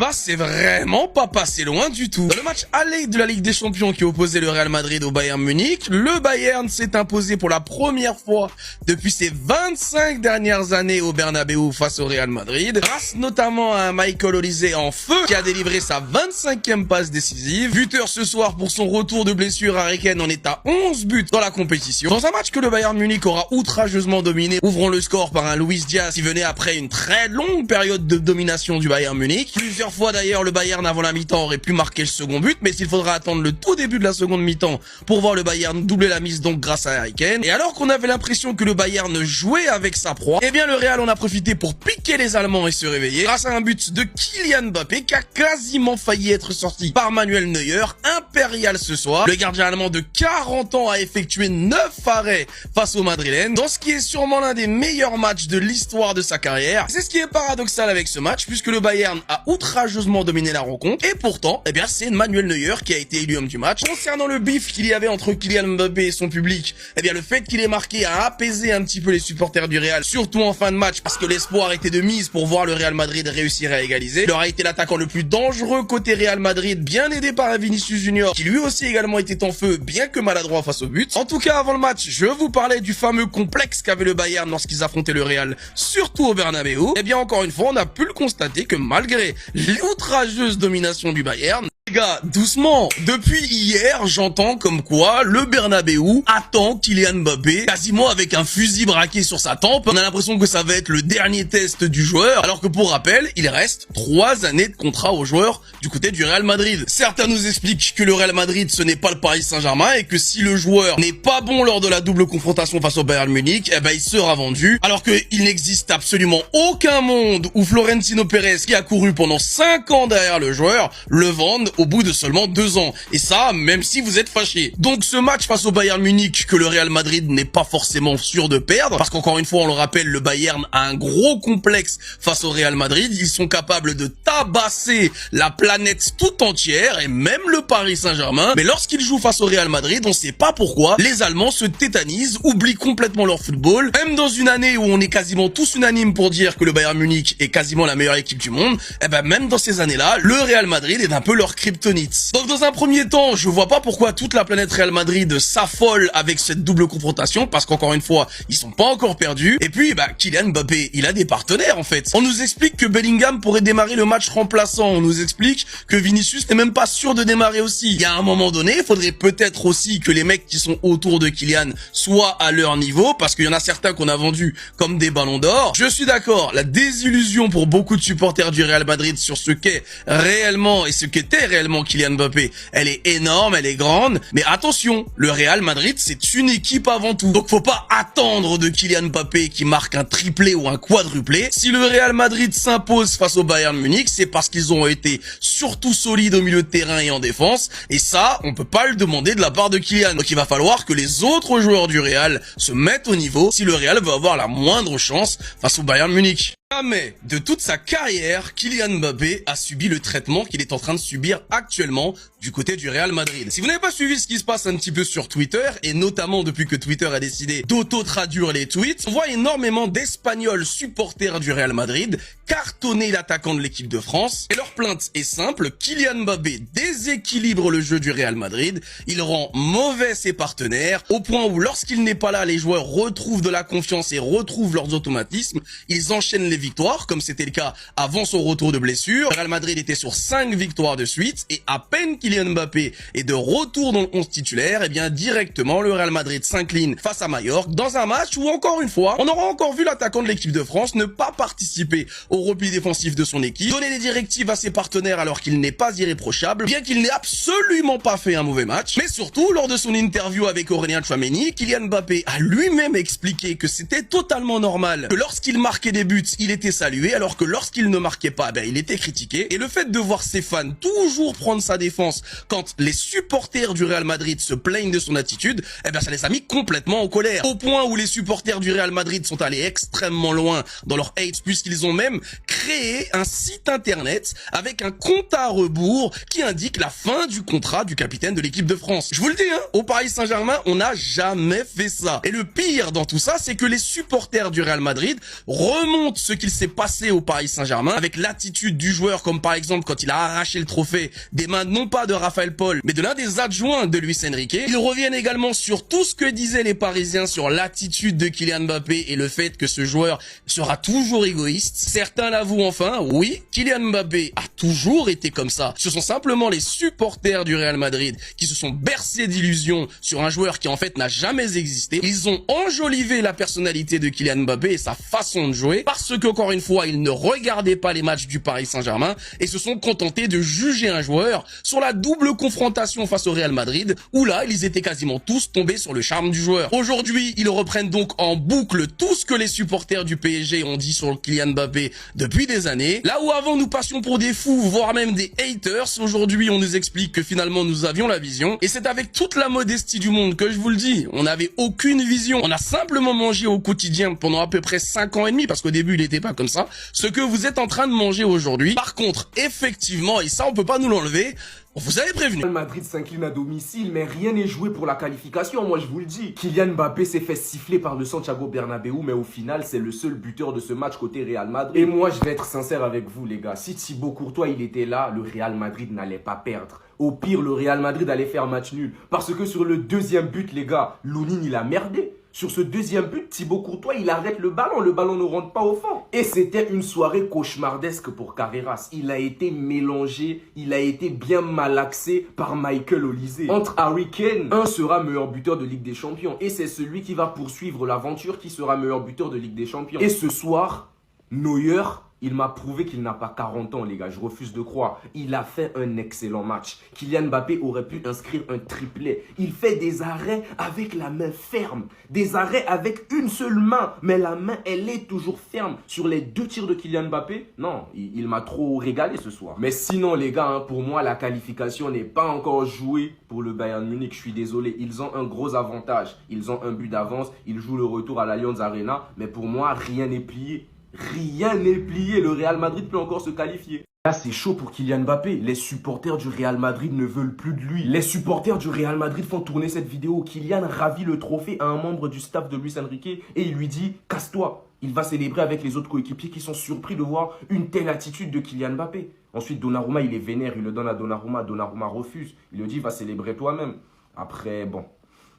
bah c'est vraiment pas passé loin du tout. Dans le match aller de la Ligue des Champions qui opposait le Real Madrid au Bayern Munich, le Bayern s'est imposé pour la première fois depuis ses 25 dernières années au Bernabéu face au Real Madrid, grâce notamment à un Michael Olise en feu qui a délivré sa 25e passe décisive. Buteur ce soir pour son retour de blessure, Harry Kane en est à 11 buts dans la compétition. Dans un match que le Bayern Munich aura outrageusement dominé, ouvrant le score par un Luis Diaz qui venait après une très longue période de domination du Bayern Munich. Plusieurs fois d'ailleurs le Bayern avant la mi-temps aurait pu marquer le second but, mais il faudra attendre le tout début de la seconde mi-temps pour voir le Bayern doubler la mise donc grâce à Harry Kane. Et alors qu'on avait l'impression que le Bayern jouait avec sa proie, eh bien le Real en a profité pour piquer les Allemands et se réveiller grâce à un but de Kylian Mbappé qui a quasiment failli être sorti par Manuel Neuer, impérial ce soir. Le gardien allemand de 40 ans a effectué 9 arrêts face au Madrilène dans ce qui est sûrement l'un des meilleurs matchs de l'histoire de sa carrière. C'est ce qui est paradoxal avec ce match puisque le Bayern a outrageusement dominé la rencontre et pourtant, eh bien c'est Manuel Neuer qui a été élu homme du match. Concernant le bif qu'il y avait entre Kylian Mbappé et son public, eh bien le fait qu'il ait marqué a apaisé un petit peu les supporters du Real, surtout en fin de match parce que l'espoir était de mise pour voir le Real Madrid réussir à égaliser. Il aura été l'attaquant le plus dangereux côté Real Madrid, bien aidé par un Vinicius Junior qui lui aussi également était en feu, bien que maladroit face au but. En tout cas, avant le match, je vous parlais du fameux complexe qu'avait le Bayern lorsqu'ils affrontaient le Real, surtout au Bernabéu. Eh bien encore une fois, on a pu le constater que malgré l'outrageuse domination du Bayern, les gars, doucement. Depuis hier, j'entends comme quoi le Bernabéu attend Kylian Mbappé quasiment avec un fusil braqué sur sa tempe. On a l'impression que ça va être le dernier test du joueur, alors que pour rappel, il reste 3 années de contrat au joueur du côté du Real Madrid. Certains nous expliquent que le Real Madrid ce n'est pas le Paris Saint-Germain et que si le joueur n'est pas bon lors de la double confrontation face au Bayern Munich, eh ben il sera vendu. Alors qu'il n'existe absolument aucun monde où Florentino Pérez, qui a couru pendant 5 ans derrière le joueur, le vende au bout de seulement 2 ans. Et ça, même si vous êtes fâché. Donc ce match face au Bayern Munich que le Real Madrid n'est pas forcément sûr de perdre, parce qu'encore une fois, on le rappelle, le Bayern a un gros complexe face au Real Madrid. Ils sont capables de tabasser la planète tout entière et même le Paris Saint-Germain. Mais lorsqu'ils jouent face au Real Madrid, on sait pas pourquoi, les Allemands se tétanisent, oublient complètement leur football. Même dans une année où on est quasiment tous unanimes pour dire que le Bayern Munich est quasiment la meilleure équipe du monde, eh ben même dans ces années-là, le Real Madrid est un peu leur kryptonite. Donc dans un premier temps, je vois pas pourquoi toute la planète Real Madrid s'affole avec cette double confrontation, parce qu'encore une fois, ils sont pas encore perdus. Et puis, Kylian Mbappé, il a des partenaires en fait. On nous explique que Bellingham pourrait démarrer le match remplaçant. On nous explique que Vinicius n'est même pas sûr de démarrer aussi. Il y a un moment donné, il faudrait peut-être aussi que les mecs qui sont autour de Kylian soient à leur niveau, parce qu'il y en a certains qu'on a vendus comme des ballons d'or. Je suis d'accord, la désillusion pour beaucoup de supporters du Real Madrid sur ce qu'est réellement et ce qu'était réellement Kylian Mbappé, elle est énorme, elle est grande, mais attention, le Real Madrid c'est une équipe avant tout. Donc faut pas attendre de Kylian Mbappé qui marque un triplé ou un quadruplé. Si le Real Madrid s'impose face au Bayern Munich, c'est parce qu'ils ont été surtout solides au milieu de terrain et en défense, et ça, on peut pas le demander de la part de Kylian. Donc il va falloir que les autres joueurs du Real se mettent au niveau si le Real veut avoir la moindre chance face au Bayern Munich. Jamais de toute sa carrière, Kylian Mbappé a subi le traitement qu'il est en train de subir actuellement du côté du Real Madrid. Si vous n'avez pas suivi ce qui se passe un petit peu sur Twitter, et notamment depuis que Twitter a décidé d'auto-traduire les tweets, on voit énormément d'Espagnols supporters du Real Madrid cartonner l'attaquant de l'équipe de France. Et leur plainte est simple, Kylian Mbappé déséquilibre le jeu du Real Madrid, il rend mauvais ses partenaires, au point où lorsqu'il n'est pas là, les joueurs retrouvent de la confiance et retrouvent leurs automatismes, ils enchaînent les victoires, comme c'était le cas avant son retour de blessure. Le Real Madrid était sur 5 victoires de suite, et à peine Kylian Mbappé est de retour dans le 11 titulaire, et bien directement le Real Madrid s'incline face à Majorque dans un match où encore une fois, on aura encore vu l'attaquant de l'équipe de France ne pas participer au repli défensif de son équipe, donner des directives à ses partenaires alors qu'il n'est pas irréprochable, bien qu'il n'ait absolument pas fait un mauvais match. Mais surtout, lors de son interview avec Aurélien Tchouaméni, Kylian Mbappé a lui-même expliqué que c'était totalement normal, que lorsqu'il marquait des buts, il était salué, alors que lorsqu'il ne marquait pas, il était critiqué. Et le fait de voir ses fans toujours prendre sa défense quand les supporters du Real Madrid se plaignent de son attitude, ça les a mis complètement en colère. Au point où les supporters du Real Madrid sont allés extrêmement loin dans leur hate, puisqu'ils ont même créé un site internet avec un compte à rebours qui indique la fin du contrat du capitaine de l'équipe de France. Je vous le dis, au Paris Saint-Germain, on n'a jamais fait ça. Et le pire dans tout ça, c'est que les supporters du Real Madrid remontent ce qu'il s'est passé au Paris Saint-Germain, avec l'attitude du joueur, comme par exemple quand il a arraché le trophée des mains non pas de Raphaël Paul, mais de l'un des adjoints de Luis Enrique. Ils reviennent également sur tout ce que disaient les Parisiens sur l'attitude de Kylian Mbappé et le fait que ce joueur sera toujours égoïste. Certains l'avouent enfin, oui, Kylian Mbappé a toujours été comme ça. Ce sont simplement les supporters du Real Madrid qui se sont bercés d'illusions sur un joueur qui en fait n'a jamais existé. Ils ont enjolivé la personnalité de Kylian Mbappé et sa façon de jouer parce qu'encore une fois, ils ne regardaient pas les matchs du Paris Saint-Germain et se sont contentés de juger un joueur sur la double confrontation face au Real Madrid où là, ils étaient quasiment tous tombés sur le charme du joueur. Aujourd'hui, ils reprennent donc en boucle tout ce que les supporters du PSG ont dit sur Kylian Mbappé depuis des années. Là où avant nous passions pour des fous, voire même des haters, aujourd'hui on nous explique que finalement nous avions la vision. Et c'est avec toute la modestie du monde que je vous le dis, on n'avait aucune vision. On a simplement mangé au quotidien pendant à peu près 5 ans et demi, parce qu'au début il n'était pas comme ça, ce que vous êtes en train de manger aujourd'hui. Par contre, effectivement, et ça on peut pas nous l'enlever, on vous avait prévenu. Le Madrid s'incline à domicile, mais rien n'est joué pour la qualification, moi je vous le dis. Kylian Mbappé s'est fait siffler par le Santiago Bernabéu, mais au final, c'est le seul buteur de ce match côté Real Madrid. Et moi, je vais être sincère avec vous, les gars. Si Thibaut Courtois, il était là, le Real Madrid n'allait pas perdre. Au pire, le Real Madrid allait faire match nul. Parce que sur le deuxième but, les gars, Lounine, il a merdé. Sur ce deuxième but, Thibaut Courtois, il arrête le ballon ne rentre pas au fond. Et c'était une soirée cauchemardesque pour Carreras. Il a été mélangé, il a été bien malaxé par Michael Olise. Entre Harry Kane, un sera meilleur buteur de Ligue des Champions. Et c'est celui qui va poursuivre l'aventure qui sera meilleur buteur de Ligue des Champions. Et ce soir, Neuer, il m'a prouvé qu'il n'a pas 40 ans, les gars. Je refuse de croire. Il a fait un excellent match. Kylian Mbappé aurait pu inscrire un triplé. Il fait des arrêts avec la main ferme. Des arrêts avec une seule main. Mais la main, elle est toujours ferme. Sur les 2 tirs de Kylian Mbappé, non, il m'a trop régalé ce soir. Mais sinon, les gars, pour moi, la qualification n'est pas encore jouée pour le Bayern Munich. Je suis désolé. Ils ont un gros avantage. Ils ont un but d'avance. Ils jouent le retour à l'Allianz Arena. Mais pour moi, rien n'est plié. Rien n'est plié, le Real Madrid peut encore se qualifier. Là, c'est chaud pour Kylian Mbappé. Les supporters du Real Madrid ne veulent plus de lui. Les supporters du Real Madrid font tourner cette vidéo. Kylian ravit le trophée à un membre du staff de Luis Enrique et il lui dit « Casse-toi ». Il va célébrer avec les autres coéquipiers qui sont surpris de voir une telle attitude de Kylian Mbappé. Ensuite, Donnarumma, il est vénère, il le donne à Donnarumma. Donnarumma refuse. Il lui dit « Va célébrer toi-même ». Après, bon...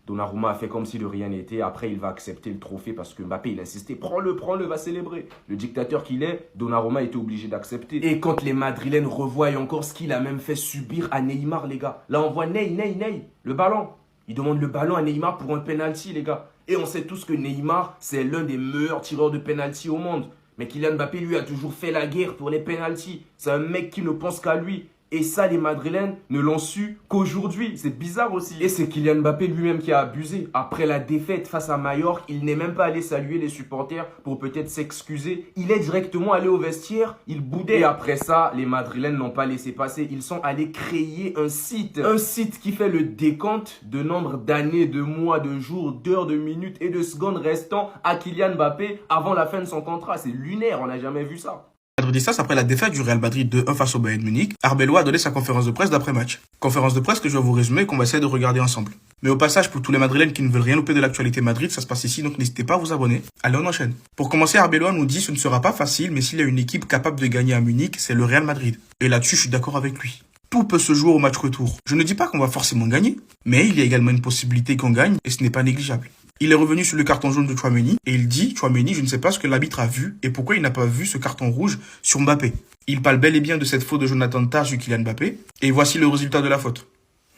Donnarumma a fait comme si de rien n'était. Après, il va accepter le trophée parce que Mbappé, il insistait. Prends-le, va célébrer. Le dictateur qu'il est, Donnarumma était obligé d'accepter. Et quand les Madrilènes revoient encore ce qu'il a même fait subir à Neymar, les gars. Là, on voit Ney, le ballon. Il demande le ballon à Neymar pour un penalty, les gars. Et on sait tous que Neymar, c'est l'un des meilleurs tireurs de penalty au monde. Mais Kylian Mbappé, lui, a toujours fait la guerre pour les penalties. C'est un mec qui ne pense qu'à lui. Et ça, les Madrilènes ne l'ont su qu'aujourd'hui. C'est bizarre aussi. Et c'est Kylian Mbappé lui-même qui a abusé. Après la défaite face à Majorque, il n'est même pas allé saluer les supporters pour peut-être s'excuser. Il est directement allé au vestiaire, il boudait. Et après ça, les Madrilènes n'ont pas laissé passer. Ils sont allés créer un site. Un site qui fait le décompte de nombre d'années, de mois, de jours, d'heures, de minutes et de secondes restant à Kylian Mbappé avant la fin de son contrat. C'est lunaire, on n'a jamais vu ça. Madridistas, après la défaite du Real Madrid 2-1 face au Bayern Munich, Arbeloa a donné sa conférence de presse d'après-match. Conférence de presse que je vais vous résumer et qu'on va essayer de regarder ensemble. Mais au passage, pour tous les Madrilènes qui ne veulent rien louper de l'actualité Madrid, ça se passe ici, donc n'hésitez pas à vous abonner. Allez, on enchaîne. Pour commencer, Arbeloa nous dit ce ne sera pas facile, mais s'il y a une équipe capable de gagner à Munich, c'est le Real Madrid. Et là-dessus, je suis d'accord avec lui. Tout peut se jouer au match retour. Je ne dis pas qu'on va forcément gagner, mais il y a également une possibilité qu'on gagne, et ce n'est pas négligeable. Il est revenu sur le carton jaune de Tchouaméni et il dit « Tchouaméni, je ne sais pas ce que l'arbitre a vu et pourquoi il n'a pas vu ce carton rouge sur Mbappé. » Il parle bel et bien de cette faute de Jonathan Tah sur Kylian Mbappé et voici le résultat de la faute.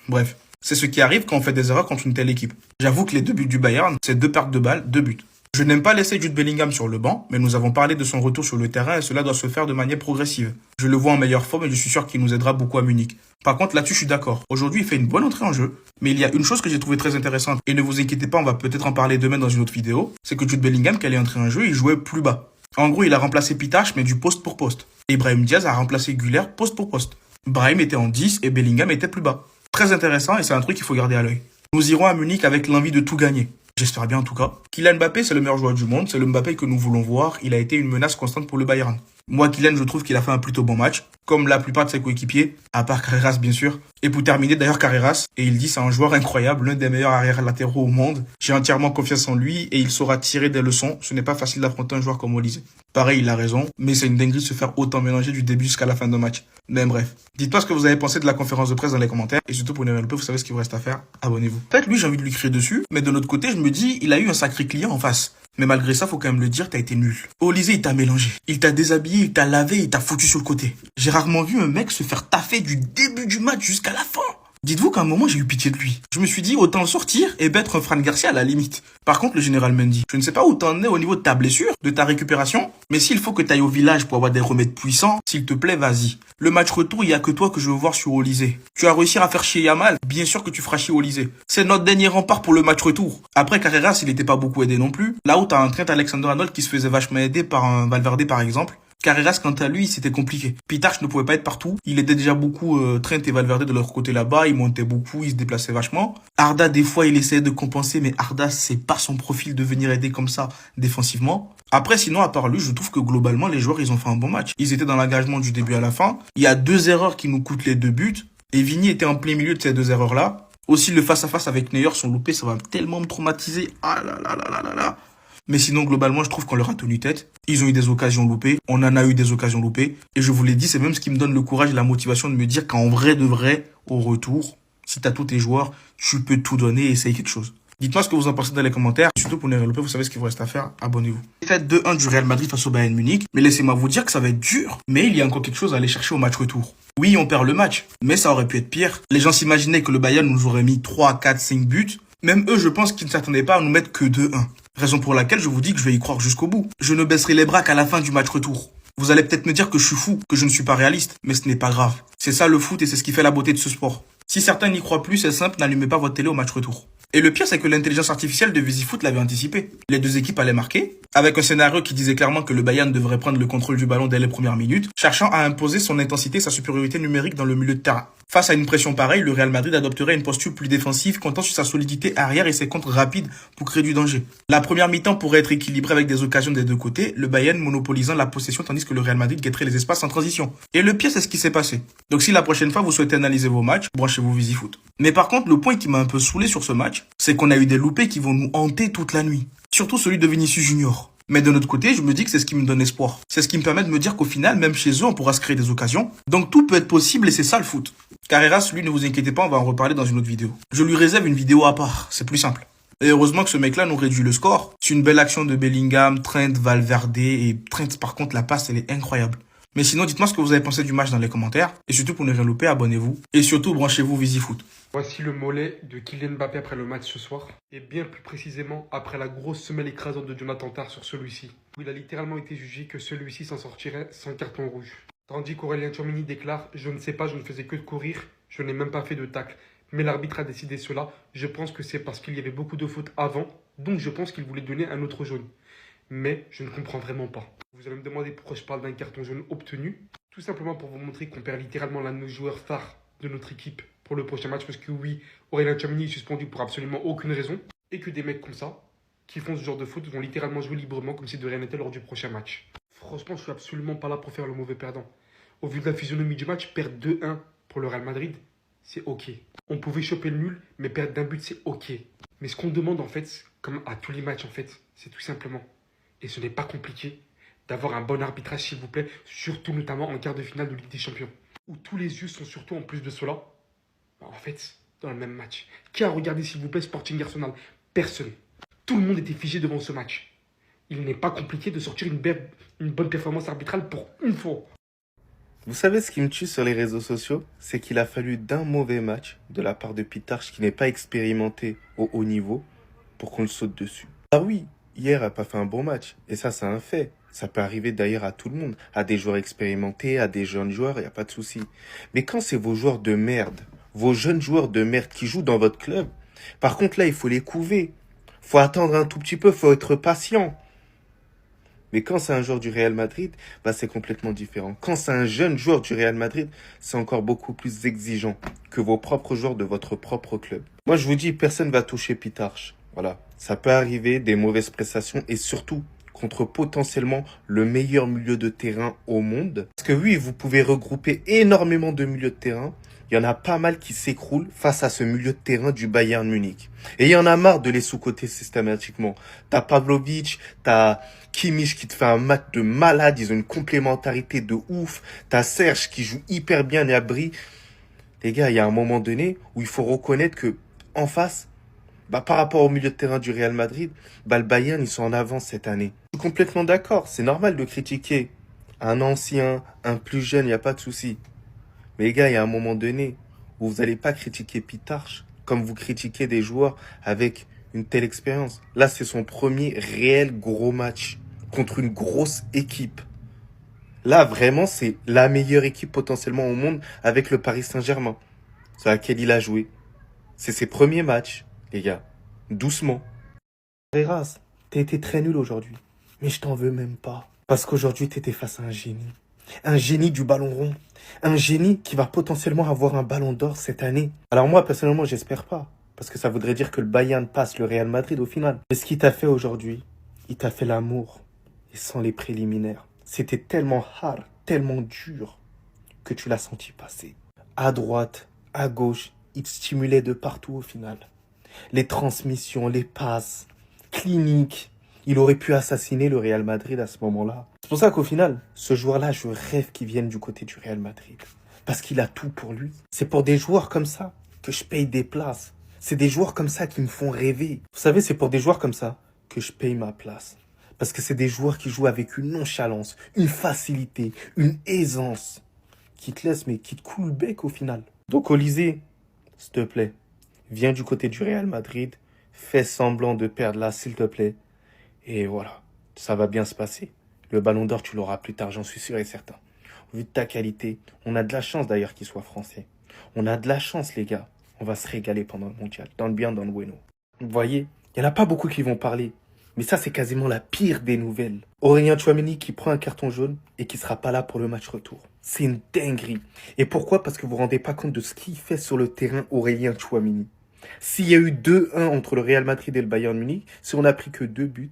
Bref, c'est ce qui arrive quand on fait des erreurs contre une telle équipe. J'avoue que les 2 buts du Bayern, c'est 2 pertes de balles, 2 buts. Je n'aime pas laisser Jude Bellingham sur le banc, mais nous avons parlé de son retour sur le terrain et cela doit se faire de manière progressive. Je le vois en meilleure forme et je suis sûr qu'il nous aidera beaucoup à Munich. Par contre, là-dessus, je suis d'accord. Aujourd'hui, il fait une bonne entrée en jeu, mais il y a une chose que j'ai trouvée très intéressante, et ne vous inquiétez pas, on va peut-être en parler demain dans une autre vidéo, c'est que Jude Bellingham, quand il est entré en jeu, il jouait plus bas. En gros, il a remplacé Pitache, mais du poste pour poste. Et Brahim Diaz a remplacé Güler poste pour poste. Brahim était en 10 et Bellingham était plus bas. Très intéressant et c'est un truc qu'il faut garder à l'œil. Nous irons à Munich avec l'envie de tout gagner. J'espère bien en tout cas. Kylian Mbappé, c'est le meilleur joueur du monde, c'est le Mbappé que nous voulons voir. Il a été une menace constante pour le Bayern. Moi, Kylian, je trouve qu'il a fait un plutôt bon match, comme la plupart de ses coéquipiers, à part Carreras, bien sûr. Et pour terminer, d'ailleurs, Carreras, et il dit c'est un joueur incroyable, l'un des meilleurs arrière latéraux au monde. J'ai entièrement confiance en lui et il saura tirer des leçons. Ce n'est pas facile d'affronter un joueur comme Olise. Pareil, il a raison, mais c'est une dinguerie de se faire autant mélanger du début jusqu'à la fin d'un match. Mais bref, dites-moi ce que vous avez pensé de la conférence de presse dans les commentaires, et surtout pour NRLP, vous savez ce qu'il vous reste à faire, abonnez-vous. Peut-être lui, j'ai envie de lui crier dessus, mais de l'autre côté, je me dis, il a eu un sacré client en face. Mais malgré ça, faut quand même le dire, t'as été nul. Olise, il t'a mélangé. Il t'a déshabillé, il t'a lavé, il t'a foutu sur le côté. J'ai rarement vu un mec se faire taffer du début du match jusqu'à la fin. Dites-vous qu'à un moment, j'ai eu pitié de lui. Je me suis dit, autant le sortir et mettre un Fran Garcia à la limite. Par contre, le général Mendy, je ne sais pas où t'en es au niveau de ta blessure, de ta récupération, mais s'il faut que t'ailles au village pour avoir des remèdes puissants, s'il te plaît, vas-y. Le match retour, il y a que toi que je veux voir sur Olise. Tu as réussi à faire chier Yamal, bien sûr que tu feras chier Olise. C'est notre dernier rempart pour le match retour. Après, Carreras, il n'était pas beaucoup aidé non plus. Là où t'as un Trent Alexander-Arnold qui se faisait vachement aider par un Valverde, par exemple. Carreras, quant à lui, c'était compliqué. Pitarch ne pouvait pas être partout. Il aidait déjà beaucoup Trent et Valverde de leur côté là-bas. Il montait beaucoup, il se déplaçait vachement. Arda, des fois, il essayait de compenser, mais Arda, c'est pas son profil de venir aider comme ça défensivement. Après, sinon, à part lui, je trouve que globalement, les joueurs, ils ont fait un bon match. Ils étaient dans l'engagement du début à la fin. Il y a 2 erreurs qui nous coûtent les 2 buts. Et Vini était en plein milieu de ces 2 erreurs-là. Aussi, le face-à-face avec Neuer, son loupé, ça va tellement me traumatiser. Ah là là là là là là. Mais sinon, globalement, je trouve qu'on leur a tenu tête. Ils ont eu des occasions loupées. On en a eu des occasions loupées. Et je vous l'ai dit, c'est même ce qui me donne le courage et la motivation de me dire qu'en vrai de vrai, au retour, si t'as tous tes joueurs, tu peux tout donner et essayer quelque chose. Dites-moi ce que vous en pensez dans les commentaires. Surtout pour NRLP, vous savez ce qu'il vous reste à faire. Abonnez-vous. Défaite 2-1 du Real Madrid face au Bayern Munich. Mais laissez-moi vous dire que ça va être dur. Mais il y a encore quelque chose à aller chercher au match retour. Oui, on perd le match. Mais ça aurait pu être pire. Les gens s'imaginaient que le Bayern nous aurait mis 3, 4, 5 buts. Même eux, je pense qu'ils ne s'attendaient pas à nous mettre que 2-1. Raison pour laquelle je vous dis que je vais y croire jusqu'au bout. Je ne baisserai les bras qu'à la fin du match retour. Vous allez peut-être me dire que je suis fou, que je ne suis pas réaliste, mais ce n'est pas grave. C'est ça le foot et c'est ce qui fait la beauté de ce sport. Si certains n'y croient plus, c'est simple, n'allumez pas votre télé au match retour. Et le pire, c'est que l'intelligence artificielle de VisiFoot l'avait anticipé. Les 2 équipes allaient marquer, avec un scénario qui disait clairement que le Bayern devrait prendre le contrôle du ballon dès les premières minutes, cherchant à imposer son intensité et sa supériorité numérique dans le milieu de terrain. Face à une pression pareille, le Real Madrid adopterait une posture plus défensive, comptant sur sa solidité arrière et ses contres rapides pour créer du danger. La première mi-temps pourrait être équilibrée avec des occasions des 2 côtés, le Bayern monopolisant la possession tandis que le Real Madrid guetterait les espaces en transition. Et le pire, c'est ce qui s'est passé. Donc si la prochaine fois vous souhaitez analyser vos matchs, branchez-vous VisiFoot. Mais par contre, le point qui m'a un peu saoulé sur ce match, c'est qu'on a eu des loupés qui vont nous hanter toute la nuit. Surtout celui de Vinicius Junior. Mais de notre côté, je me dis que c'est ce qui me donne espoir. C'est ce qui me permet de me dire qu'au final, même chez eux, on pourra se créer des occasions. Donc tout peut être possible et c'est ça le foot. Carreras, lui, ne vous inquiétez pas, on va en reparler dans une autre vidéo. Je lui réserve une vidéo à part, c'est plus simple. Et heureusement que ce mec-là nous réduit le score. C'est une belle action de Bellingham, Trent, Valverde et Trent, par contre, la passe, elle est incroyable. Mais sinon, dites-moi ce que vous avez pensé du match dans les commentaires. Et surtout, pour ne rien louper, abonnez-vous. Et surtout, branchez-vous VisiFoot. Voici le mollet de Kylian Mbappé après le match ce soir, et bien plus précisément après la grosse semelle écrasante de Jonathan Tah sur celui-ci, où il a littéralement été jugé que celui-ci s'en sortirait sans carton rouge. Tandis qu'Aurélien Tchouameni déclare « Je ne sais pas, je ne faisais que de courir, je n'ai même pas fait de tacle ». Mais l'arbitre a décidé cela, je pense que c'est parce qu'il y avait beaucoup de fautes avant, donc je pense qu'il voulait donner un autre jaune. Mais je ne comprends vraiment pas. Vous allez me demander pourquoi je parle d'un carton jaune obtenu. Tout simplement pour vous montrer qu'on perd littéralement l'un de nos joueurs phares de notre équipe pour le prochain match. Parce que oui, Aurélien Tchouameni est suspendu pour absolument aucune raison. Et que des mecs comme ça, qui font ce genre de foot, vont littéralement jouer librement comme si de rien n'était lors du prochain match. Franchement, je suis absolument pas là pour faire le mauvais perdant. Au vu de la physionomie du match, perdre 2-1 pour le Real Madrid, c'est ok. On pouvait choper le nul, mais perdre d'un but, c'est ok. Mais ce qu'on demande en fait, comme à tous les matchs en fait, c'est tout simplement, et ce n'est pas compliqué, d'avoir un bon arbitrage s'il vous plaît, surtout notamment en quart de finale de Ligue des Champions, où tous les yeux sont surtout en plus de cela, en fait, dans le même match. Qui a regardé s'il vous plaît Sporting Arsenal? Personne. Tout le monde était figé devant ce match. Il n'est pas compliqué de sortir une bonne performance arbitrale pour une fois. Vous savez ce qui me tue sur les réseaux sociaux? C'est qu'il a fallu d'un mauvais match de la part de Pitarch qui n'est pas expérimenté au haut niveau pour qu'on le saute dessus. Ah oui, hier n'a pas fait un bon match. Et ça, c'est un fait. Ça peut arriver d'ailleurs à tout le monde. À des joueurs expérimentés, à des jeunes joueurs, il n'y a pas de souci. Mais quand c'est vos joueurs de merde, vos jeunes joueurs de merde qui jouent dans votre club, par contre là, il faut les couver. Faut attendre un tout petit peu, faut être patient. Mais quand c'est un joueur du Real Madrid, bah c'est complètement différent. Quand c'est un jeune joueur du Real Madrid, c'est encore beaucoup plus exigeant que vos propres joueurs de votre propre club. Moi, je vous dis, personne ne va toucher Pitarch. Voilà. Ça peut arriver, des mauvaises prestations et surtout, contre potentiellement le meilleur milieu de terrain au monde. Parce que oui, vous pouvez regrouper énormément de milieux de terrain. Il y en a pas mal qui s'écroulent face à ce milieu de terrain du Bayern Munich. Et il y en a marre de les sous-coter systématiquement. T'as Pavlovic, t'as Kimmich qui te fait un match de malade, ils ont une complémentarité de ouf. T'as Serge qui joue hyper bien et Gnabry. Les gars, il y a un moment donné où il faut reconnaître que en face, par rapport au milieu de terrain du Real Madrid, le Bayern, ils sont en avance cette année. Je suis complètement d'accord, c'est normal de critiquer un ancien, un plus jeune, il n'y a pas de souci. Mais les gars, il y a un moment donné où vous n'allez pas critiquer Pitarch comme vous critiquez des joueurs avec une telle expérience. Là, c'est son premier réel gros match contre une grosse équipe. Là, vraiment, c'est la meilleure équipe potentiellement au monde avec le Paris Saint-Germain, sur laquelle il a joué. C'est ses premiers matchs, les gars. Doucement. Herreras, t'as été très nul aujourd'hui. Mais je t'en veux même pas. Parce qu'aujourd'hui, t'étais face à un génie. Un génie du ballon rond. Un génie qui va potentiellement avoir un ballon d'or cette année. Alors moi, personnellement, j'espère pas. Parce que ça voudrait dire que le Bayern passe le Real Madrid au final. Mais ce qu'il t'a fait aujourd'hui, il t'a fait l'amour. Et sans les préliminaires. C'était tellement hard, tellement dur, que tu l'as senti passer. À droite, à gauche, il te stimulait de partout au final. Les transmissions, les passes, cliniques. Il aurait pu assassiner le Real Madrid à ce moment-là. C'est pour ça qu'au final, ce joueur-là, je rêve qu'il vienne du côté du Real Madrid. Parce qu'il a tout pour lui. C'est pour des joueurs comme ça que je paye des places. C'est des joueurs comme ça qui me font rêver. Vous savez, c'est pour des joueurs comme ça que je paye ma place. Parce que c'est des joueurs qui jouent avec une nonchalance, une facilité, une aisance. Qui te laissent, mais qui te coulent le bec au final. Donc, Olysée, s'il te plaît, viens du côté du Real Madrid. Fais semblant de perdre là, s'il te plaît. Et voilà, ça va bien se passer. Le ballon d'or, tu l'auras plus tard, j'en suis sûr et certain. Vu de ta qualité, on a de la chance d'ailleurs qu'il soit français. On a de la chance, les gars. On va se régaler pendant le mondial, dans le bien, dans le bueno. Vous voyez, il n'y en a pas beaucoup qui vont parler. Mais ça, c'est quasiment la pire des nouvelles. Aurélien Tchouaméni qui prend un carton jaune et qui sera pas là pour le match retour. C'est une dinguerie. Et pourquoi? Parce que vous vous rendez pas compte de ce qu'il fait sur le terrain, Aurélien Tchouaméni. S'il y a eu 2-1 entre le Real Madrid et le Bayern Munich, si on n'a pris que 2 buts,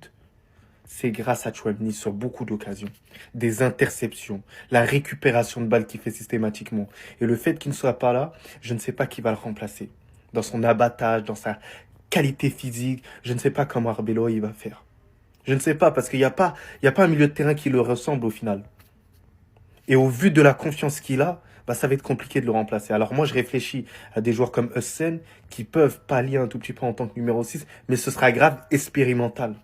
c'est grâce à Tchouaméni sur beaucoup d'occasions. Des interceptions, la récupération de balles qu'il fait systématiquement. Et le fait qu'il ne soit pas là, je ne sais pas qui va le remplacer. Dans son abattage, dans sa qualité physique, je ne sais pas comment Arbeloa il va faire. Je ne sais pas, parce qu'il n'y a pas un milieu de terrain qui le ressemble au final. Et au vu de la confiance qu'il a, ça va être compliqué de le remplacer. Alors moi, je réfléchis à des joueurs comme Hussein qui peuvent pallier un tout petit peu en tant que numéro 6, mais ce sera grave expérimental.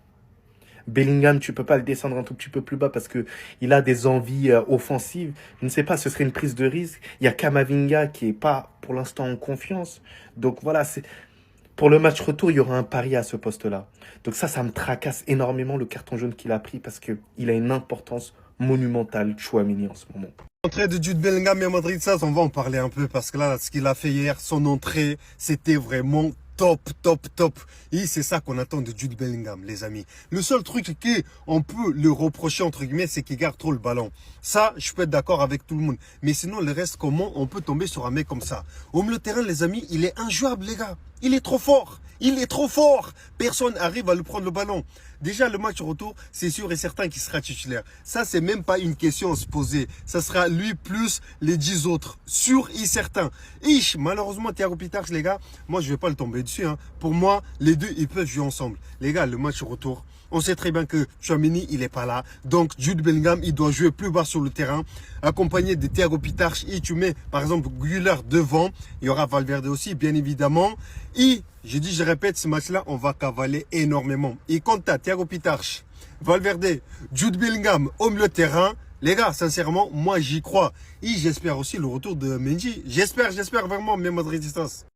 Bellingham, tu peux pas le descendre un tout petit peu plus bas parce que il a des envies offensives. Je ne sais pas, ce serait une prise de risque. Il y a Kamavinga qui est pas pour l'instant en confiance. Donc voilà, pour le match retour, il y aura un pari à ce poste-là. Donc ça me tracasse énormément le carton jaune qu'il a pris parce que il a une importance monumentale, Tchouaméni, en ce moment. L'entrée de Jude Bellingham à Madrid, ça, on va en parler un peu parce que là, ce qu'il a fait hier, son entrée, c'était vraiment top. Et c'est ça qu'on attend de Jude Bellingham, les amis. Le seul truc qu'on peut le reprocher, entre guillemets, c'est qu'il garde trop le ballon. Ça, je peux être d'accord avec tout le monde. Mais sinon, le reste, comment on peut tomber sur un mec comme ça? Au milieu de terrain, les amis, il est injouable, les gars. Il est trop fort. Personne arrive à lui prendre le ballon. Déjà, le match retour, c'est sûr et certain qu'il sera titulaire. Ça, c'est même pas une question à se poser. Ça sera lui plus les 10 autres. Sûr et certain. Malheureusement, Thiago Pitarch, les gars, moi, je vais pas le tomber dessus. Pour moi, les deux, ils peuvent jouer ensemble. Les gars, le match retour, on sait très bien que Tchouaméni, il est pas là. Donc, Jude Bellingham, il doit jouer plus bas sur le terrain, accompagné de Thiago Pitarch. Et tu mets, par exemple, Güler devant. Il y aura Valverde aussi, bien évidemment. Et, je répète, ce match-là, on va cavaler énormément. Et quant à Thiago Pitarch, Valverde, Jude Bellingham au milieu de terrain, les gars, sincèrement, moi, j'y crois. Et j'espère aussi le retour de Mendy. J'espère vraiment, même Madridistas.